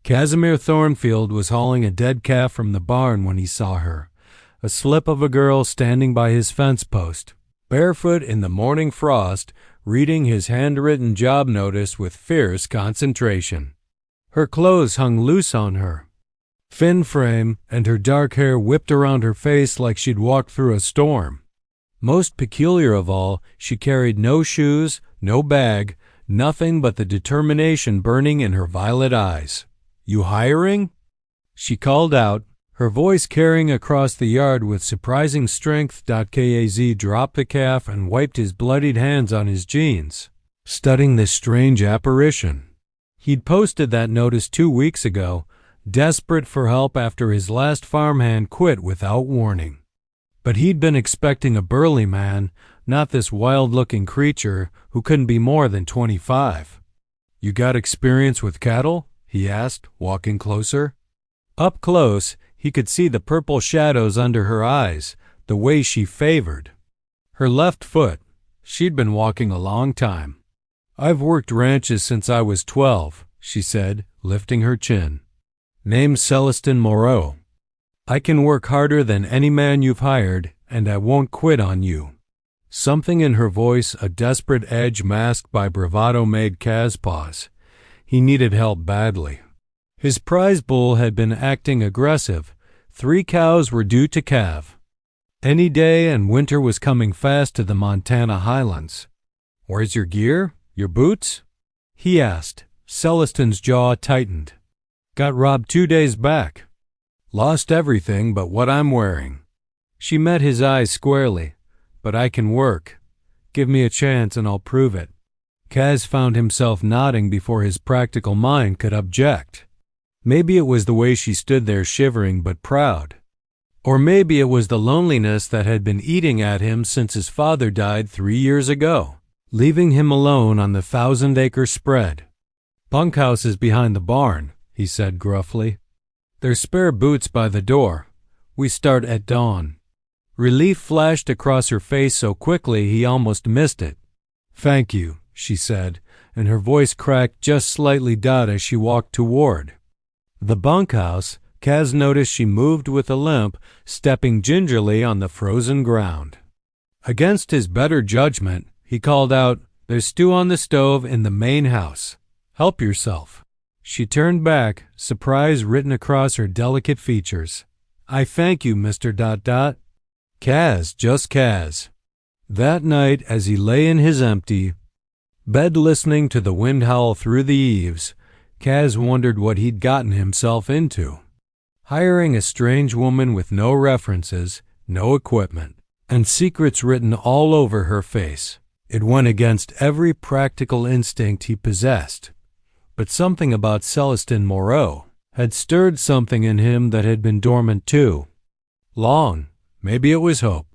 Casimir Thornfield was hauling a dead calf from the barn when he saw her, a slip of a girl standing by his fence post, barefoot in the morning frost, reading his handwritten job notice with fierce concentration. Her clothes hung loose on her, thin frame, and her dark hair whipped around her face like she'd walked through a storm. Most peculiar of all, she carried no shoes, no bag, nothing but the determination burning in her violet eyes. "You hiring?" she called out, her voice carrying across the yard with surprising strength. Kaz dropped the calf and wiped his bloodied hands on his jeans, studying this strange apparition. He'd posted that notice 2 weeks ago, desperate for help after his last farmhand quit without warning. But he'd been expecting a burly man, not this wild-looking creature who couldn't be more than 25. "You got experience with cattle?" he asked, walking closer. Up close, he could see the purple shadows under her eyes, the way she favored her left foot. She'd been walking a long time. "I've worked ranches since I was 12, she said, lifting her chin. "Name's Celestin Moreau. I can work harder than any man you've hired, and I won't quit on you." Something in her voice, a desperate edge masked by bravado, made Kaz pause. He needed help badly. His prize bull had been acting aggressive. 3 cows were due to calve any day, and winter was coming fast to the Montana highlands. "Where's your gear? Your boots?" he asked. Celestin's jaw tightened. "Got robbed 2 days back. Lost everything but what I'm wearing." She met his eyes squarely. "But I can work. Give me a chance and I'll prove it." Kaz found himself nodding before his practical mind could object. Maybe it was the way she stood there shivering but proud. Or maybe it was the loneliness that had been eating at him since his father died 3 years ago, leaving him alone on the 1,000-acre spread. "Bunkhouse is behind the barn," he said gruffly. "There's spare boots by the door. We start at dawn." Relief flashed across her face so quickly he almost missed it. "Thank you," she said, and her voice cracked just slightly as she walked toward the bunkhouse. Kaz noticed she moved with a limp, stepping gingerly on the frozen ground. Against his better judgment, he called out, "There's stew on the stove in the main house. Help yourself." She turned back, surprise written across her delicate features. "I thank you, Mr. ... Kaz, just Kaz." That night, as he lay in his empty bed listening to the wind howl through the eaves, Kaz wondered what he'd gotten himself into. Hiring a strange woman with no references, no equipment, and secrets written all over her face. It went against every practical instinct he possessed. But something about Celestin Moreau had stirred something in him that had been dormant too long. Maybe it was hope.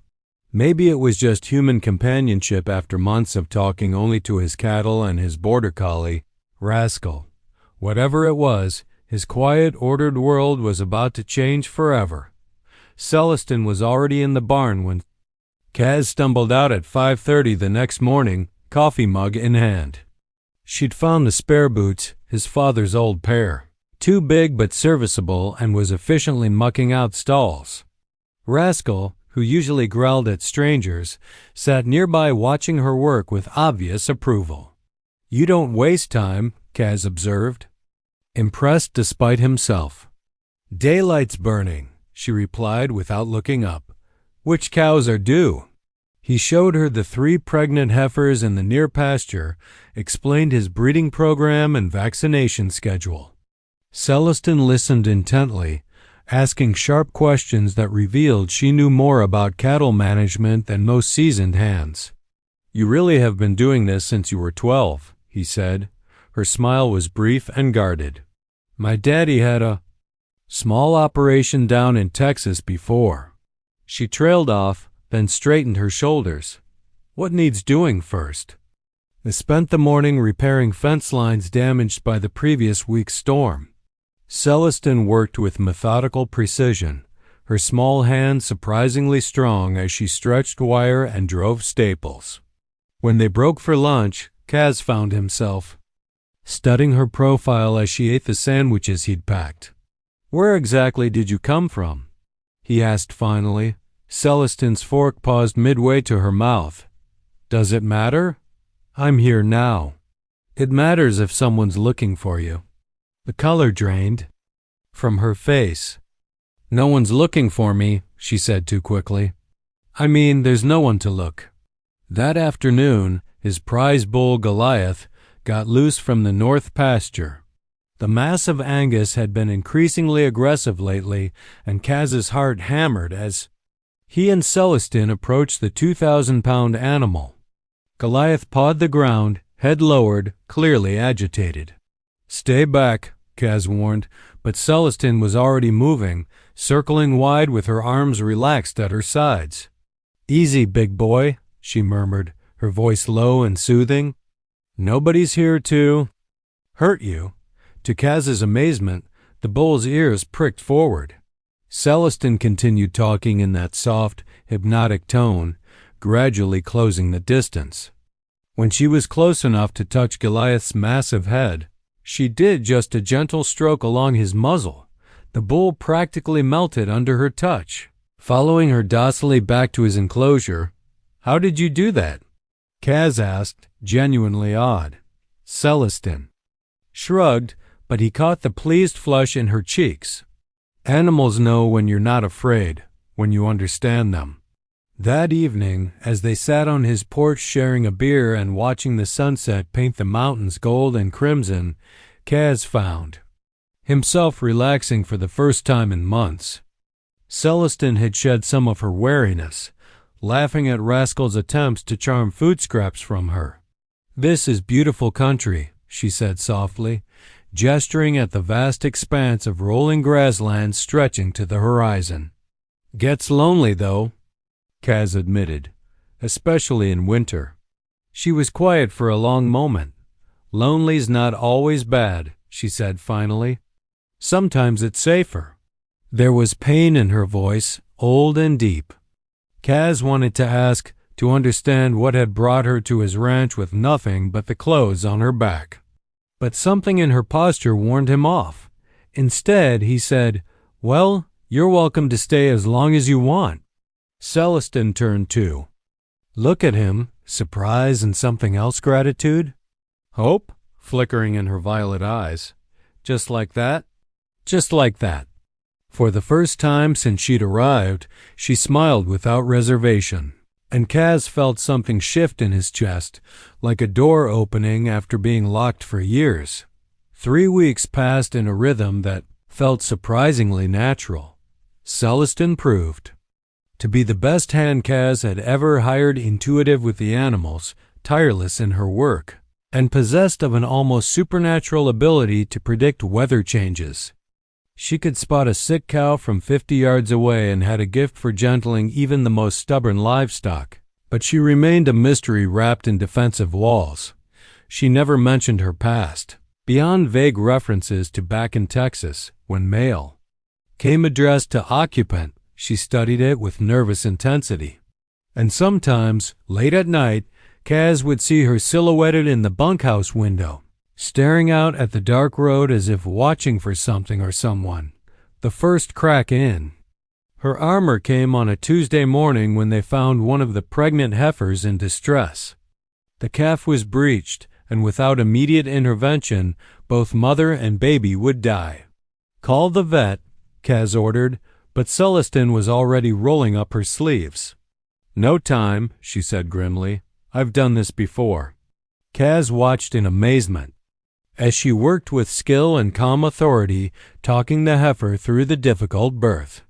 Maybe it was just human companionship after months of talking only to his cattle and his border collie, Rascal. Whatever it was, his quiet, ordered world was about to change forever. Celestin was already in the barn when Kaz stumbled out at 5:30 the next morning, coffee mug in hand. She'd found the spare boots, his father's old pair, too big but serviceable, and was efficiently mucking out stalls. Rascal, who usually growled at strangers, sat nearby watching her work with obvious approval. "You don't waste time," Kaz observed, impressed despite himself. "Daylight's burning," she replied without looking up. "Which cows are due?" He showed her the 3 pregnant heifers in the near pasture, explained his breeding program and vaccination schedule. Celestin listened intently, asking sharp questions that revealed she knew more about cattle management than most seasoned hands. "You really have been doing this since you were 12, he said. Her smile was brief and guarded. "My daddy had a small operation down in Texas before." She trailed off, then straightened her shoulders. "What needs doing first?" They spent the morning repairing fence lines damaged by the previous week's storm. Celestin worked with methodical precision, her small hands surprisingly strong as she stretched wire and drove staples. When they broke for lunch, Kaz found himself studying her profile as she ate the sandwiches he'd packed. "Where exactly did you come from?" he asked finally. Celestine's fork paused midway to her mouth. "Does it matter? I'm here now. It matters if someone's looking for you." The color drained from her face. "No one's looking for me," she said too quickly. "I mean, there's no one to look." That afternoon, his prize bull Goliath got loose from the north pasture. The massive Angus had been increasingly aggressive lately, and Kaz's heart hammered as he and Celestine approached the 2,000-pound animal. Goliath pawed the ground, head lowered, clearly agitated. "Stay back," Kaz warned, but Celestine was already moving, circling wide with her arms relaxed at her sides. "Easy, big boy," she murmured, her voice low and soothing. "Nobody's here to hurt you." To Kaz's amazement, the bull's ears pricked forward. Celestine continued talking in that soft, hypnotic tone, gradually closing the distance. When she was close enough to touch Goliath's massive head, she did just a gentle stroke along his muzzle. The bull practically melted under her touch. Following her docilely back to his enclosure, "How did you do that?" Kaz asked, genuinely awed. Celestine shrugged, but he caught the pleased flush in her cheeks. "Animals know when you're not afraid, when you understand them." That evening, as they sat on his porch sharing a beer and watching the sunset paint the mountains gold and crimson, Kaz found himself relaxing for the first time in months. Celestine had shed some of her wariness, laughing at Rascal's attempts to charm food scraps from her. "This is beautiful country," she said softly, gesturing at the vast expanse of rolling grassland stretching to the horizon. "Gets lonely, though," Kaz admitted, "especially in winter." She was quiet for a long moment. "Lonely's not always bad," she said finally. "Sometimes it's safer." There was pain in her voice, old and deep. Kaz wanted to ask, to understand what had brought her to his ranch with nothing but the clothes on her back. But something in her posture warned him off. Instead, he said, "Well, you're welcome to stay as long as you want." Celestine turned too. Look at him, surprise and something else gratitude. Hope flickering in her violet eyes. "Just like that?" "Just like that." For the first time since she'd arrived, she smiled without reservation, and Kaz felt something shift in his chest, like a door opening after being locked for years. 3 weeks passed in a rhythm that felt surprisingly natural. Celestine proved to be the best hand Kaz had ever hired, intuitive with the animals, tireless in her work, and possessed of an almost supernatural ability to predict weather changes. She could spot a sick cow from 50 yards away and had a gift for gentling even the most stubborn livestock. But she remained a mystery wrapped in defensive walls. She never mentioned her past, beyond vague references to back in Texas, when mail came addressed to occupant. She studied it with nervous intensity. And sometimes, late at night, Kaz would see her silhouetted in the bunkhouse window, staring out at the dark road as if watching for something or someone. The first crack in her armor came on a Tuesday morning when they found one of the pregnant heifers in distress. The calf was breached, and without immediate intervention, both mother and baby would die. "Call the vet," Kaz ordered, but Celestine was already rolling up her sleeves. "No time," she said grimly. "I've done this before." Kaz watched in amazement as she worked with skill and calm authority, talking the heifer through the difficult birth.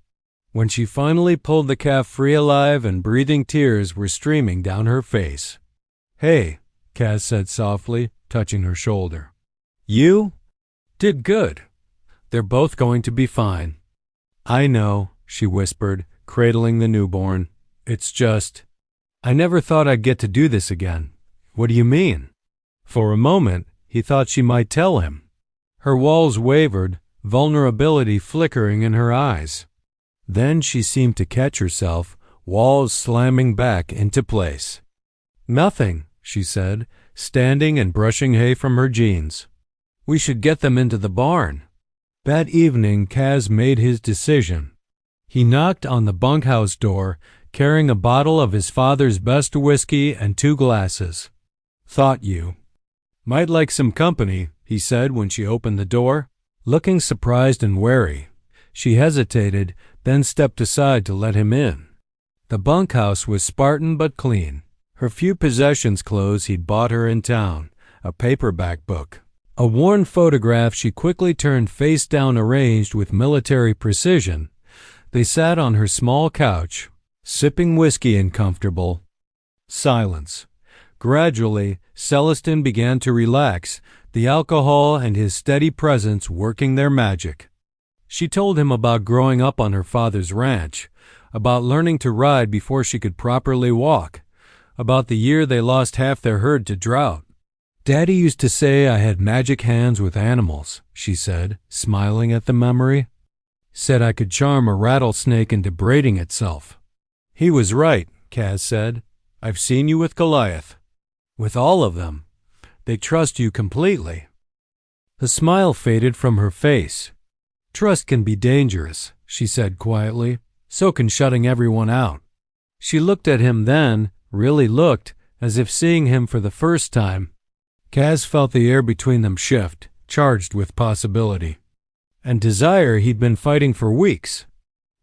When she finally pulled the calf free alive and breathing, tears were streaming down her face. "Hey," Kaz said softly, touching her shoulder. "You did good. They're both going to be fine." "I know," she whispered, cradling the newborn. "It's just, I never thought I'd get to do this again." "What do you mean?" For a moment, he thought she might tell him. Her walls wavered, vulnerability flickering in her eyes. Then she seemed to catch herself, walls slamming back into place. "Nothing," she said, standing and brushing hay from her jeans. We should get them into the barn. That evening, Kaz made his decision. He knocked on the bunkhouse door, carrying a bottle of his father's best whiskey and 2 glasses. "Thought you might like some company," he said when she opened the door. Looking surprised and wary, she hesitated, then stepped aside to let him in. The bunkhouse was Spartan but clean. Her few possessions clothes he'd bought her in town, a paperback book. A worn photograph she quickly turned face down arranged with military precision. They sat on her small couch, sipping whiskey in comfortable silence. Gradually, Celestin began to relax, the alcohol and his steady presence working their magic. She told him about growing up on her father's ranch, about learning to ride before she could properly walk, about the year they lost half their herd to drought. "Daddy used to say I had magic hands with animals," she said, smiling at the memory. "Said I could charm a rattlesnake into braiding itself." "He was right," Kaz said. "I've seen you with Goliath. With all of them. They trust you completely." The smile faded from her face. "Trust can be dangerous," she said quietly. "So can shutting everyone out." She looked at him then, really looked, as if seeing him for the first time. Kaz felt the air between them shift, charged with possibility and desire he'd been fighting for weeks.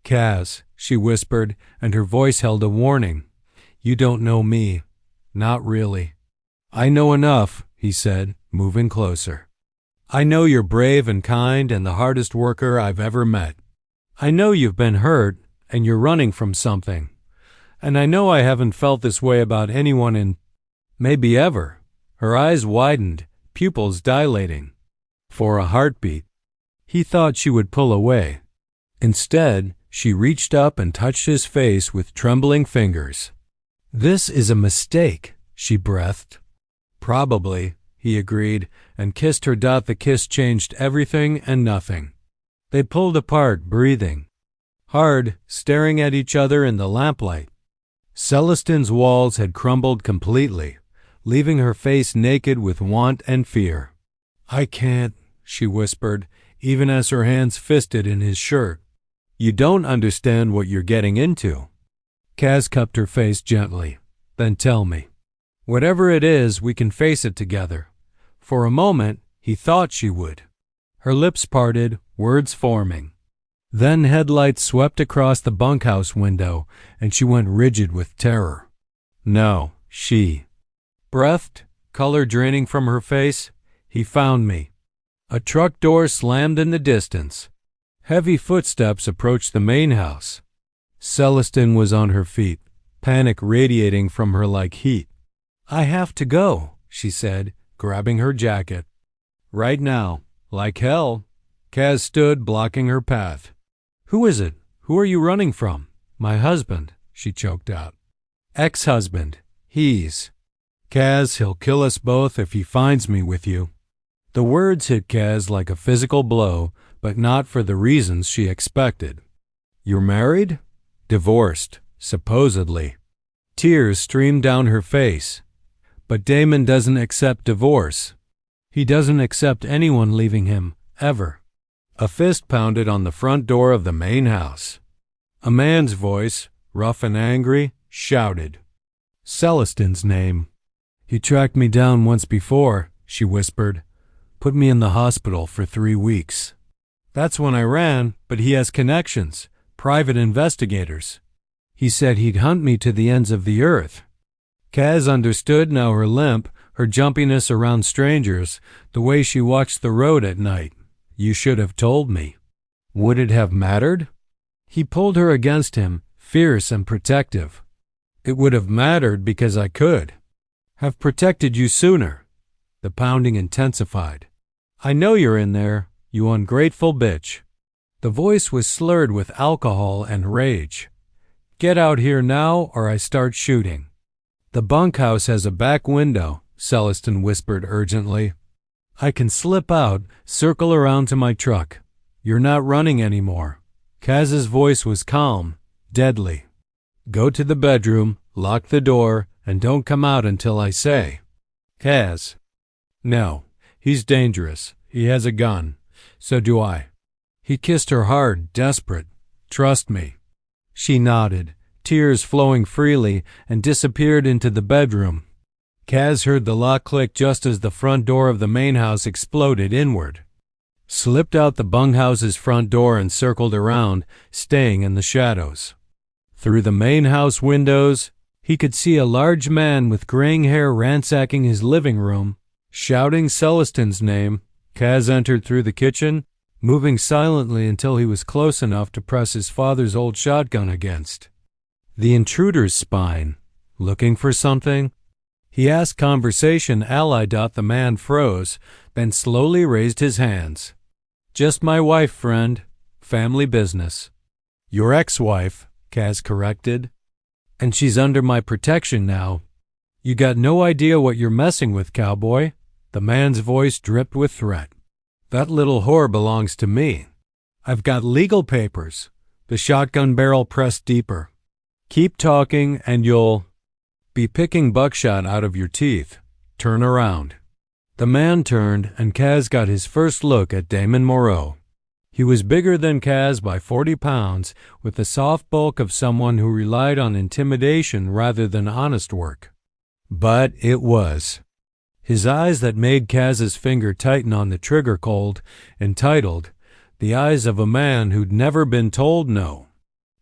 "Kaz," she whispered, and her voice held a warning. "You don't know me. Not really." "I know enough," he said, moving closer. "I know you're brave and kind and the hardest worker I've ever met. I know you've been hurt and you're running from something. And I know I haven't felt this way about anyone in maybe ever." Her eyes widened, pupils dilating. For a heartbeat. He thought she would pull away. Instead, she reached up and touched his face with trembling fingers. "This is a mistake," she breathed. "Probably," he agreed, and kissed her. The kiss changed everything and nothing. They pulled apart, breathing hard, staring at each other in the lamplight. Celestin's walls had crumbled completely, leaving her face naked with want and fear. "I can't," she whispered, even as her hands fisted in his shirt. "You don't understand what you're getting into." Kaz cupped her face gently. "Then tell me. Whatever it is, we can face it together." For a moment, he thought she would. Her lips parted, words forming. Then headlights swept across the bunkhouse window, and she went rigid with terror. "No," she breathed, color draining from her face. "He found me." A truck door slammed in the distance. Heavy footsteps approached the main house. Celestin was on her feet, panic radiating from her like heat. "I have to go," she said, grabbing her jacket. "Right now. Like hell." Kaz stood, blocking her path. "Who is it? Who are you running from?" "My husband," she choked out. "Ex-husband. He's Kaz, he'll kill us both if he finds me with you." The words hit Kaz like a physical blow, but not for the reasons she expected. "You're married?" "Divorced, supposedly." Tears streamed down her face. "But Damon doesn't accept divorce. He doesn't accept anyone leaving him, ever." A fist pounded on the front door of the main house. A man's voice, rough and angry, shouted Celestin's name. "He tracked me down once before," she whispered. "Put me in the hospital for 3 weeks. That's when I ran, but he has connections, private investigators. He said he'd hunt me to the ends of the earth." Kaz understood now, her limp, her jumpiness around strangers, the way she watched the road at night. "You should have told me." Would it have mattered? He pulled her against him, fierce and protective. "It would have mattered because I could have protected you sooner." The pounding intensified. "I know you're in there, you ungrateful bitch." The voice was slurred with alcohol and rage. "Get out here now or I start shooting." "The bunkhouse has a back window," Celestin whispered urgently. "I can slip out, circle around to my truck. You're not running anymore." Kaz's voice was calm, deadly. "Go to the bedroom, lock the door, and don't come out until I say." "Kaz." "No, he's dangerous. He has a gun. So do I. He kissed her hard, desperate. Trust me. She nodded, tears flowing freely, and disappeared into the bedroom. Kaz heard the lock click just as the front door of the main house exploded inward. Slipped out the bunghouse's front door and circled around, staying in the shadows. Through the main house windows, he could see a large man with graying hair ransacking his living room, shouting Celestin's name. Kaz entered through the kitchen, moving silently until he was close enough to press his father's old shotgun against the intruder's spine. Looking for something? He asked conversation allied. The man froze, then slowly raised his hands. Just my wife, friend. Family business. Your ex-wife, Kaz corrected. And she's under my protection now. You got no idea what you're messing with, cowboy. The man's voice dripped with threat. That little whore belongs to me. I've got legal papers. The shotgun barrel pressed deeper. Keep talking and you'll be picking buckshot out of your teeth. Turn around. The man turned, and Kaz got his first look at Damon Moreau. He was bigger than Kaz by 40 pounds, with the soft bulk of someone who relied on intimidation rather than honest work. But it was. His eyes that made Kaz's finger tighten on the trigger cold, entitled, the eyes of a man who'd never been told no.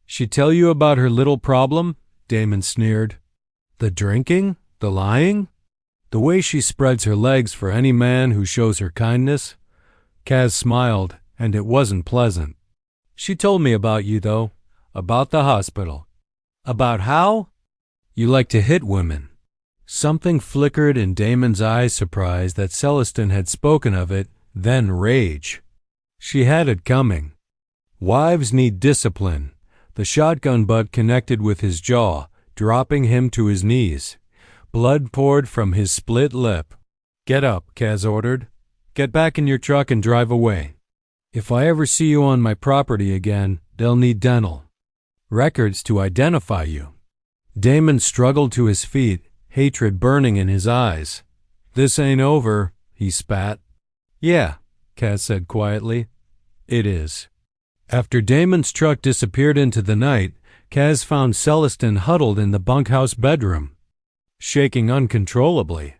She tell you about her little problem? Damon sneered. The drinking? The lying? The way she spreads her legs for any man who shows her kindness? Kaz smiled, and it wasn't pleasant. She told me about you, though. About the hospital. About how? You like to hit women. Something flickered in Damon's eyes, surprise that Celestin had spoken of it, then rage. She had it coming. Wives need discipline. The shotgun butt connected with his jaw, dropping him to his knees. Blood poured from his split lip. Get up, Kaz ordered. Get back in your truck and drive away. If I ever see you on my property again, they'll need dental records to identify you. Damon struggled to his feet, hatred burning in his eyes. This ain't over, he spat. Yeah, Kaz said quietly. It is. After Damon's truck disappeared into the night, Kaz found Celestin huddled in the bunkhouse bedroom, shaking uncontrollably.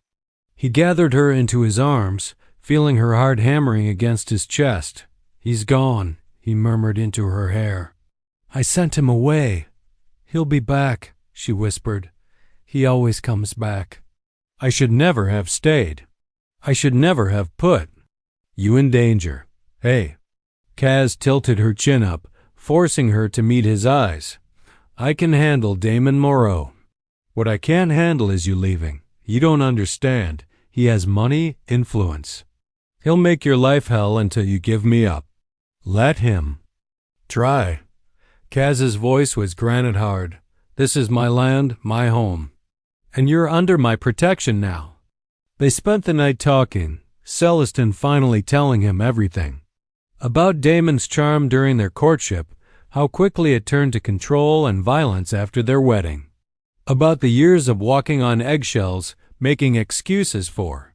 He gathered her into his arms, feeling her heart hammering against his chest. He's gone, he murmured into her hair. I sent him away. He'll be back, she whispered. He always comes back. I should never have stayed. I should never have put you in danger. Hey. Kaz tilted her chin up, forcing her to meet his eyes. I can handle Damon Moreau. What I can't handle is you leaving. You don't understand. He has money, influence. He'll make your life hell until you give me up. Let him. Try. Kaz's voice was granite hard. This is my land, my home. And you're under my protection now. They spent the night talking, Celestin finally telling him everything. About Damon's charm during their courtship, how quickly it turned to control and violence after their wedding. About the years of walking on eggshells, making excuses for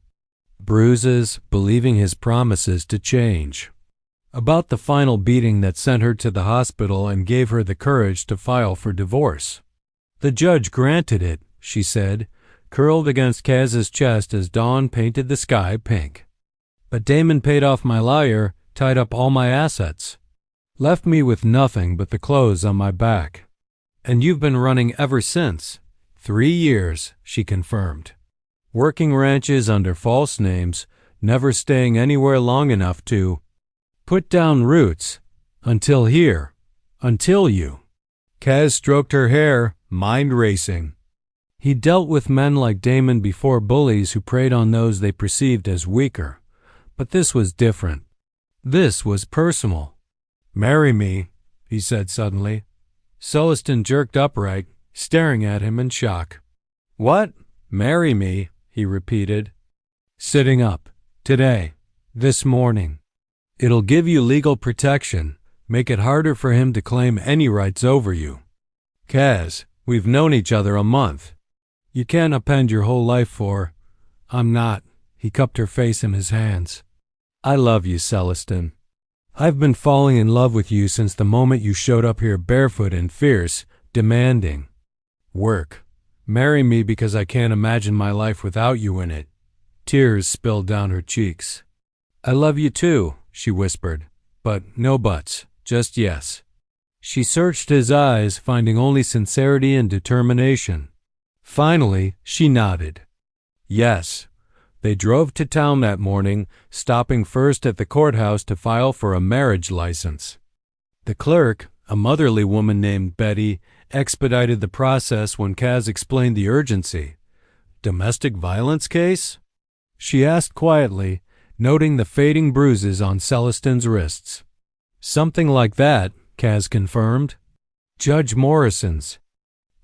bruises, believing his promises to change. About the final beating that sent her to the hospital and gave her the courage to file for divorce. The judge granted it, she said, curled against Kaz's chest as dawn painted the sky pink. But Damon paid off my lawyer, tied up all my assets, left me with nothing but the clothes on my back. And you've been running ever since. 3 years, she confirmed. Working ranches under false names, never staying anywhere long enough to put down roots. Until here. Until you. Kaz stroked her hair, mind racing. He dealt with men like Damon before, bullies who preyed on those they perceived as weaker. But this was different. This was personal. Marry me, he said suddenly. Celestin jerked upright, staring at him in shock. What? Marry me, he repeated. Sitting up. Today. This morning. It'll give you legal protection, make it harder for him to claim any rights over you. Kaz, we've known each other a month. You can't append your whole life for. I'm not. He cupped her face in his hands. I love you, Celestin. I've been falling in love with you since the moment you showed up here barefoot and fierce, demanding. Work. Marry me because I can't imagine my life without you in it. Tears spilled down her cheeks. I love you too, she whispered. But no buts, just yes. She searched his eyes, finding only sincerity and determination. Finally, she nodded. Yes. They drove to town that morning, stopping first at the courthouse to file for a marriage license. The clerk, a motherly woman named Betty, expedited the process when Kaz explained the urgency. Domestic violence case? She asked quietly, noting the fading bruises on Celestin's wrists. Something like that, Kaz confirmed. Judge Morrison's.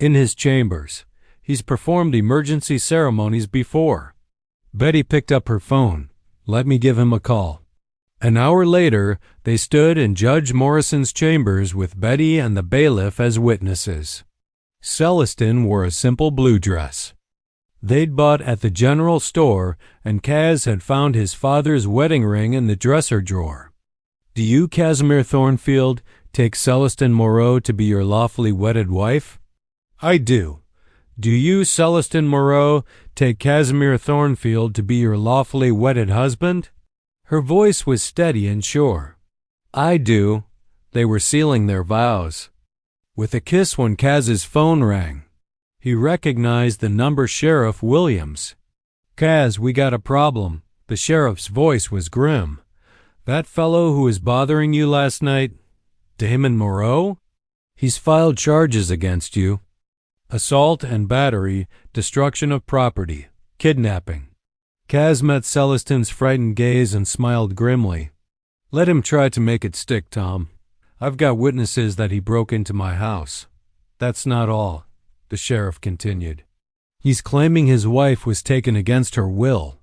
In his chambers. He's performed emergency ceremonies before. Betty picked up her phone. Let me give him a call. An hour later, they stood in Judge Morrison's chambers with Betty and the bailiff as witnesses. Celestin wore a simple blue dress. They'd bought at the general store, and Kaz had found his father's wedding ring in the dresser drawer. Do you, Casimir Thornfield, take Celestin Moreau to be your lawfully wedded wife? I do. Do you, Celestin Moreau, take Casimir Thornfield to be your lawfully wedded husband? Her voice was steady and sure. I do. They were sealing their vows. With a kiss when Kaz's phone rang. He recognized the number Sheriff Williams. Kaz, we got a problem. The sheriff's voice was grim. That fellow who was bothering you last night, Damon Moreau? He's filed charges against you. Assault and battery, destruction of property, kidnapping. Kaz met Celestin's frightened gaze and smiled grimly. Let him try to make it stick, Tom. I've got witnesses that he broke into my house. That's not all, the sheriff continued. He's claiming his wife was taken against her will.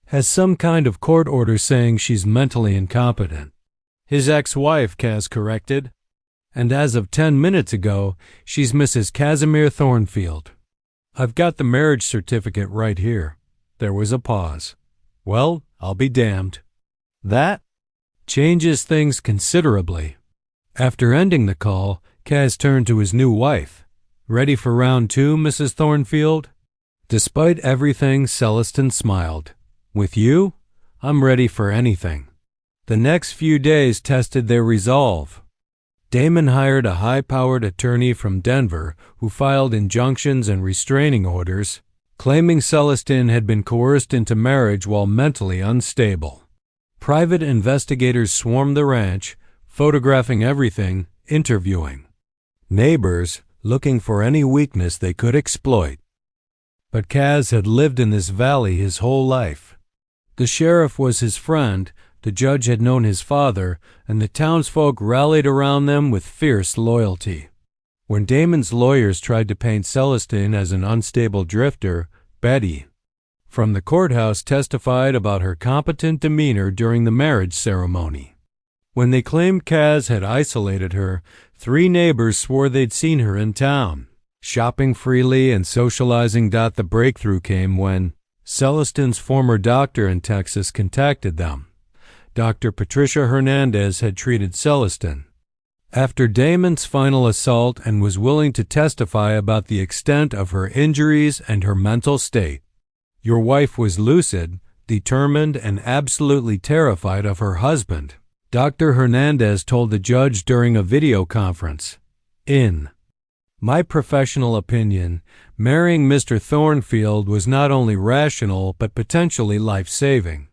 Has some kind of court order saying she's mentally incompetent. His ex-wife, Kaz corrected. And as of 10 minutes ago, she's Mrs. Casimir Thornfield. I've got the marriage certificate right here. There was a pause. Well, I'll be damned. That changes things considerably. After ending the call, Kaz turned to his new wife. Ready for round 2, Mrs. Thornfield? Despite everything, Celestin smiled. With you, I'm ready for anything. The next few days tested their resolve. Damon hired a high-powered attorney from Denver who filed injunctions and restraining orders, claiming Celestin had been coerced into marriage while mentally unstable. Private investigators swarmed the ranch, photographing everything, interviewing. Neighbors, looking for any weakness they could exploit. But Kaz had lived in this valley his whole life. The sheriff was his friend, the judge had known his father, and the townsfolk rallied around them with fierce loyalty. When Damon's lawyers tried to paint Celestin as an unstable drifter, Betty, from the courthouse, testified about her competent demeanor during the marriage ceremony. When they claimed Kaz had isolated her, 3 neighbors swore they'd seen her in town, shopping freely and socializing. The breakthrough came when Celestin's former doctor in Texas contacted them. Dr. Patricia Hernandez had treated Celestin. After Damon's final assault and was willing to testify about the extent of her injuries and her mental state. Your wife was lucid, determined, and absolutely terrified of her husband, Dr. Hernandez told the judge during a video conference. In my professional opinion, marrying Mr. Thornfield was not only rational but potentially life-saving.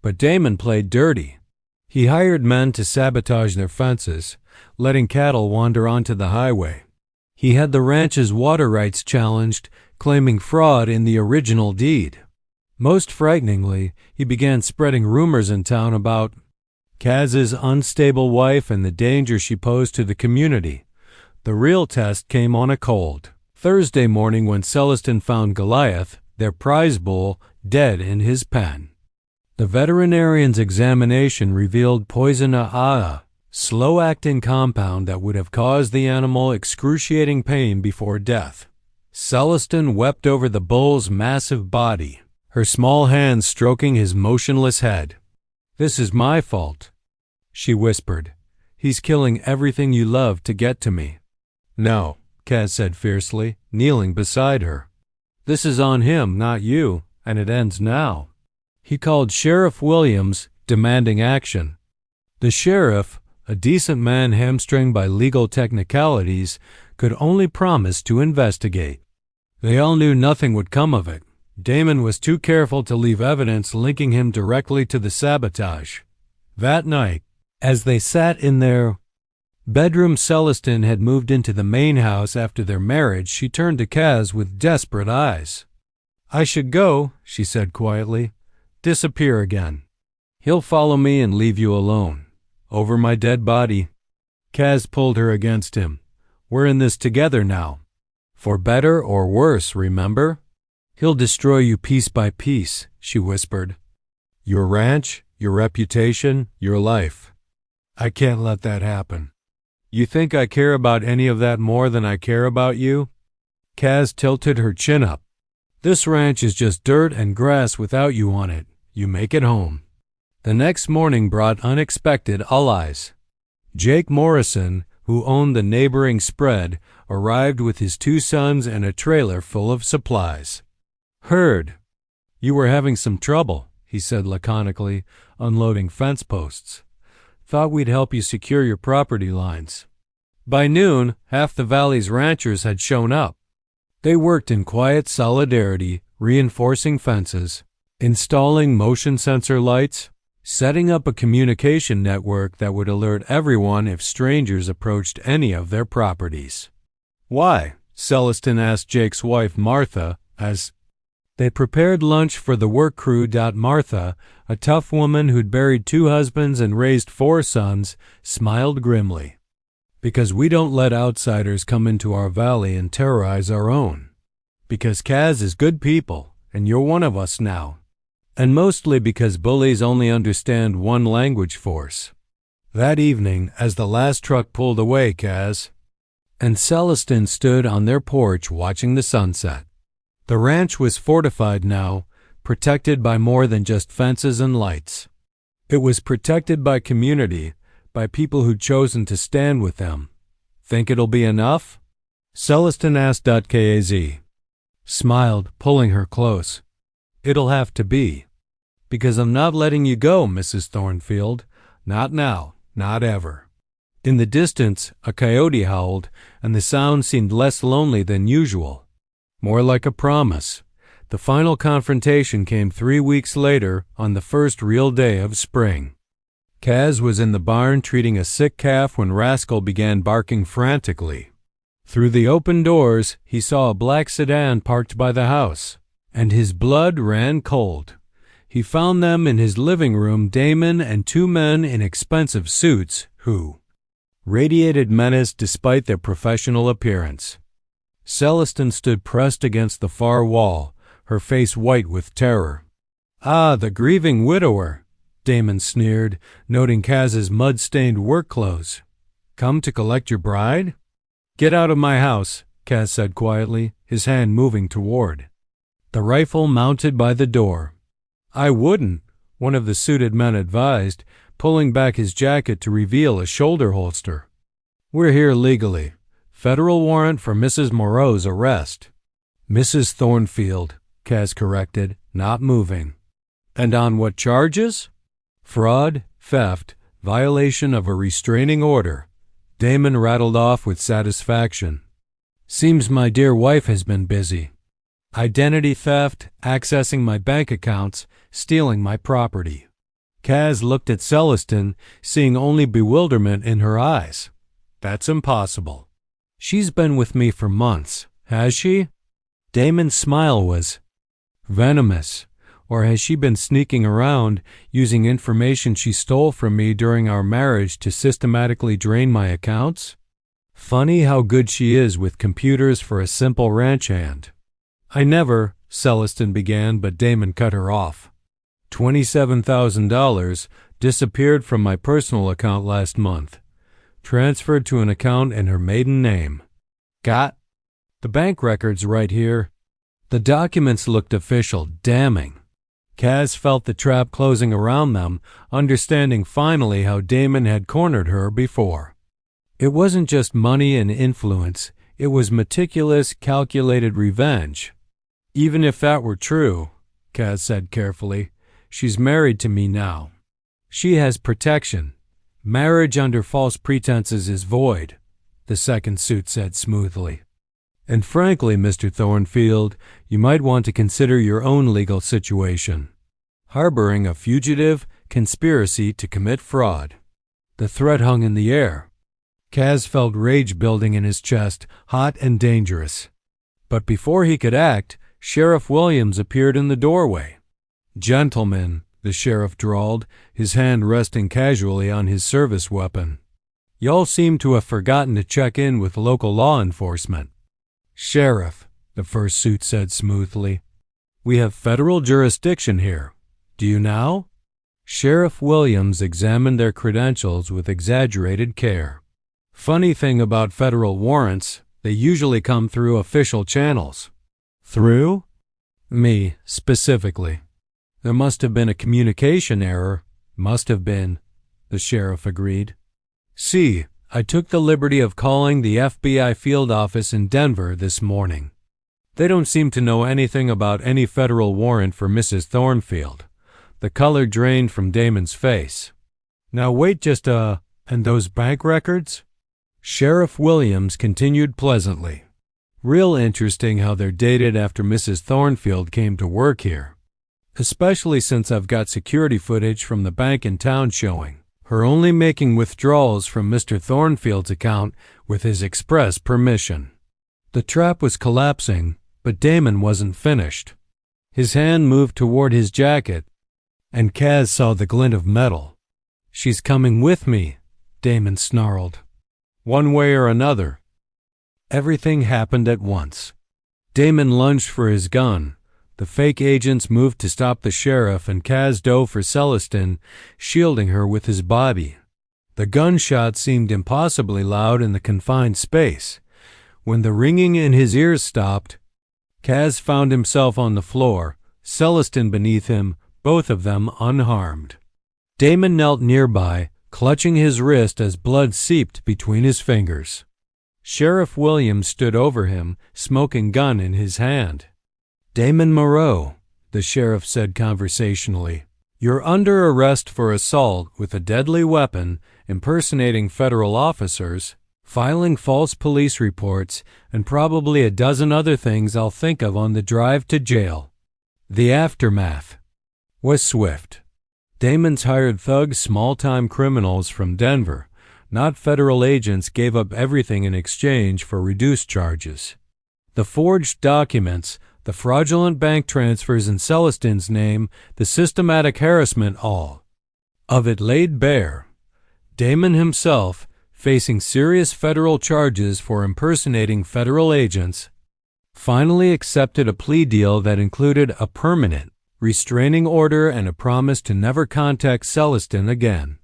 But Damon played dirty. He hired men to sabotage their fences, letting cattle wander onto the highway. He had the ranch's water rights challenged, claiming fraud in the original deed. Most frighteningly, he began spreading rumors in town about Kaz's unstable wife and the danger she posed to the community. The real test came on a cold Thursday morning when Celestin found Goliath, their prize bull, dead in his pen. The veterinarian's examination revealed poison A, slow-acting compound that would have caused the animal excruciating pain before death. Celestin wept over the bull's massive body, her small hands stroking his motionless head. "This is my fault," she whispered. "He's killing everything you love to get to me." "No," Kaz said fiercely, kneeling beside her. "This is on him, not you, and it ends now." He called Sheriff Williams, demanding action. The sheriff, a decent man hamstrung by legal technicalities, could only promise to investigate. They all knew nothing would come of it. Damon was too careful to leave evidence linking him directly to the sabotage. That night, as they sat in their bedroom, Celestin had moved into the main house after their marriage. She turned to Kaz with desperate eyes. "I should go," she said quietly. "Disappear again. He'll follow me and leave you alone. Over my dead body." Kaz pulled her against him. "We're in this together now. For better or worse, remember? He'll destroy you piece by piece," she whispered. "Your ranch, your reputation, your life. I can't let that happen." "You think I care about any of that more than I care about you?" Kaz tilted her chin up. "This ranch is just dirt and grass without you on it. You make it home." The next morning brought unexpected allies. Jake Morrison, who owned the neighboring spread, arrived with his 2 sons and a trailer full of supplies. "Heard you were having some trouble," he said laconically, unloading fence posts. "Thought we'd help you secure your property lines." By noon, half the valley's ranchers had shown up. They worked in quiet solidarity, reinforcing fences, installing motion sensor lights, setting up a communication network that would alert everyone if strangers approached any of their properties. "Why?" Celestin asked Jake's wife Martha as they prepared lunch for the work crew. Martha, a tough woman who'd buried 2 husbands and raised 4 sons, smiled grimly. "Because we don't let outsiders come into our valley and terrorize our own. Because Kaz is good people, and you're one of us now. And mostly because bullies only understand one language force." That evening, as the last truck pulled away, Kaz and Celestin stood on their porch watching the sunset. The ranch was fortified now, protected by more than just fences and lights. It was protected by community, by people who'd chosen to stand with them. "Think it'll be enough?" Celestin asked. Kaz smiled, pulling her close. "It'll have to be. Because I'm not letting you go, Mrs. Thornfield. Not now, not ever." In the distance, a coyote howled, and the sound seemed less lonely than usual. More like a promise. The final confrontation came 3 weeks later, on the first real day of spring. Kaz was in the barn treating a sick calf when Rascal began barking frantically. Through the open doors, he saw a black sedan parked by the house, and his blood ran cold. He found them in his living room, Damon and 2 men in expensive suits who radiated menace despite their professional appearance. Celestin stood pressed against the far wall, her face white with terror. "Ah, the grieving widower," Damon sneered, noting Kaz's mud-stained work clothes. "Come to collect your bride?" "Get out of my house," Kaz said quietly, his hand moving toward the rifle mounted by the door. "I wouldn't," one of the suited men advised, pulling back his jacket to reveal a shoulder holster. "We're here legally. Federal warrant for Mrs. Moreau's arrest." "Mrs. Thornfield," Kaz corrected, not moving. "And on what charges?" "Fraud, theft, violation of a restraining order," Damon rattled off with satisfaction. "Seems my dear wife has been busy. Identity theft, accessing my bank accounts, stealing my property." Kaz looked at Celestin, seeing only bewilderment in her eyes. "That's impossible." "She's been with me for months, has she?" Damon's smile was venomous. "Or has she been sneaking around, using information she stole from me during our marriage to systematically drain my accounts? Funny how good she is with computers for a simple ranch hand." "I never," Celestin began, but Damon cut her off. $27,000 disappeared from my personal account last month. Transferred to an account in her maiden name. Got the bank records right here." The documents looked official, damning. Kaz felt the trap closing around them, understanding finally how Damon had cornered her before. It wasn't just money and influence, it was meticulous, calculated revenge. Even if that were true, Kaz said carefully, she's married to me now. She has protection. Marriage under false pretenses is void, the second suit said smoothly. And frankly, Mr. Thornfield, you might want to consider your own legal situation. Harboring a fugitive, conspiracy to commit fraud. The threat hung in the air. Kaz felt rage building in his chest, hot and dangerous. But before he could act, Sheriff Williams appeared in the doorway. "Gentlemen," the sheriff drawled, his hand resting casually on his service weapon. "Y'all seem to have forgotten to check in with local law enforcement." "Sheriff," the first suit said smoothly, "we have federal jurisdiction here. Do you now?" Sheriff Williams examined their credentials with exaggerated care. "Funny thing about federal warrants, they usually come through official channels." "Through?" "Me, specifically." "There must have been a communication error." "Must have been," the sheriff agreed. "See, I took the liberty of calling the FBI field office in Denver this morning. They don't seem to know anything about any federal warrant for Mrs. Thornfield." The color drained from Damon's face. "Now wait just and those bank records?" Sheriff Williams continued pleasantly. "Real interesting how they're dated after Mrs. Thornfield came to work here. Especially since I've got security footage from the bank in town showing her only making withdrawals from Mr. Thornfield's account with his express permission." The trap was collapsing, but Damon wasn't finished. His hand moved toward his jacket, and Kaz saw the glint of metal. "She's coming with me," Damon snarled. "One way or another." Everything happened at once. Damon lunged for his gun. The fake agents moved to stop the sheriff, and Kaz dove for Celestin, shielding her with his body. The gunshot seemed impossibly loud in the confined space. When the ringing in his ears stopped, Kaz found himself on the floor, Celestin beneath him, both of them unharmed. Damon knelt nearby, clutching his wrist as blood seeped between his fingers. Sheriff Williams stood over him, smoking gun in his hand. "Damon Moreau," the sheriff said conversationally, "you're under arrest for assault with a deadly weapon, impersonating federal officers, filing false police reports, and probably a dozen other things I'll think of on the drive to jail." The aftermath was swift. Damon's hired thugs, small-time criminals from Denver, not federal agents, gave up everything in exchange for reduced charges. The forged documents, the fraudulent bank transfers in Celestin's name, the systematic harassment, all of it laid bare. Damon himself, facing serious federal charges for impersonating federal agents, finally accepted a plea deal that included a permanent restraining order and a promise to never contact Celestin again.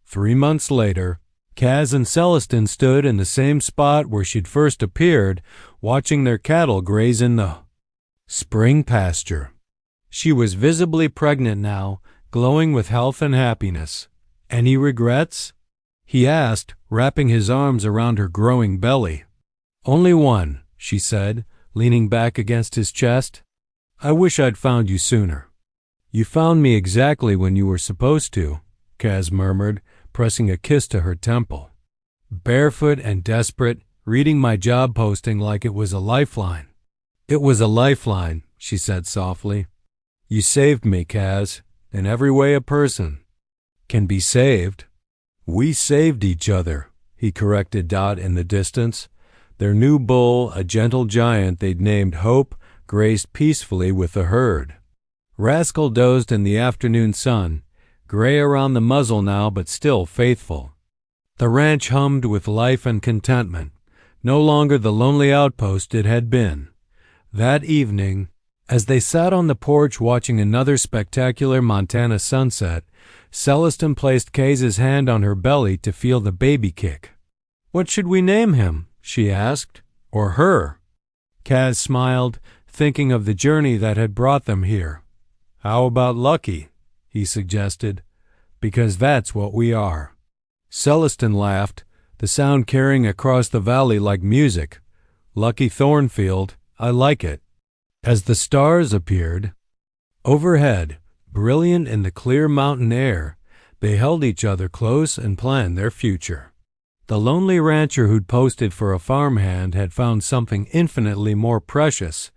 3 months later, Kaz and Celestin stood in the same spot where she'd first appeared, watching their cattle graze in the spring pasture. She was visibly pregnant now, glowing with health and happiness. "Any regrets?" he asked, wrapping his arms around her growing belly. "Only one," she said, leaning back against his chest. "I wish I'd found you sooner." "You found me exactly when you were supposed to," Kaz murmured, pressing a kiss to her temple. "Barefoot and desperate, reading my job posting like it was a lifeline." "It was a lifeline," she said softly. "You saved me, Kaz, in every way a person can be saved." "We saved each other," he corrected Dot in the distance. Their new bull, a gentle giant they'd named Hope, grazed peacefully with the herd. Rascal dozed in the afternoon sun, gray around the muzzle now but still faithful. The ranch hummed with life and contentment, no longer the lonely outpost it had been. That evening, as they sat on the porch watching another spectacular Montana sunset, Celestin placed Kaz's hand on her belly to feel the baby kick. "What should we name him?" she asked. "Or her?" Kaz smiled, thinking of the journey that had brought them here. How about lucky? He suggested. Because that's what we are. Celestin laughed, the sound carrying across the valley like music. Lucky Thornfield, I like it. As the stars appeared overhead, brilliant in the clear mountain air, they held each other close and planned their future. The lonely rancher who'd posted for a farmhand had found something infinitely more precious,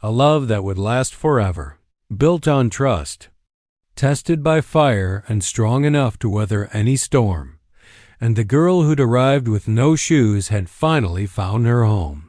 a love that would last forever, built on trust, tested by fire and strong enough to weather any storm. And the girl who'd arrived with no shoes had finally found her home.